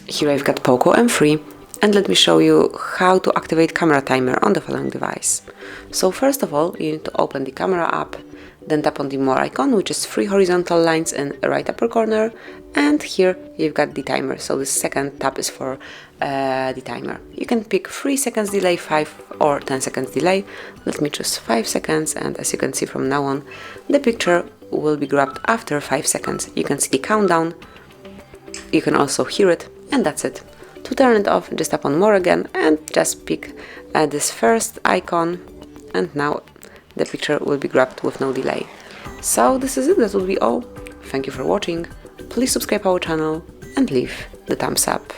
Here I've got POCO M3, and let me show you how to activate camera timer on the following device. So first of all, you need to open the camera app, then tap on the more icon, which is 3 horizontal lines in the right upper corner, and here you've got the timer. So the second tab is for the timer. You can pick 3 seconds delay, 5 or 10 seconds delay. Let me choose 5 seconds, and as you can see from now on, the picture will be grabbed after 5 seconds. You can see the countdown, you can also hear it, and that's it. To turn it off, just tap on more again and just pick this first icon, and now the picture will be grabbed with no delay. So this is it, that will be all. Thank you for watching, please subscribe our channel and leave the thumbs up.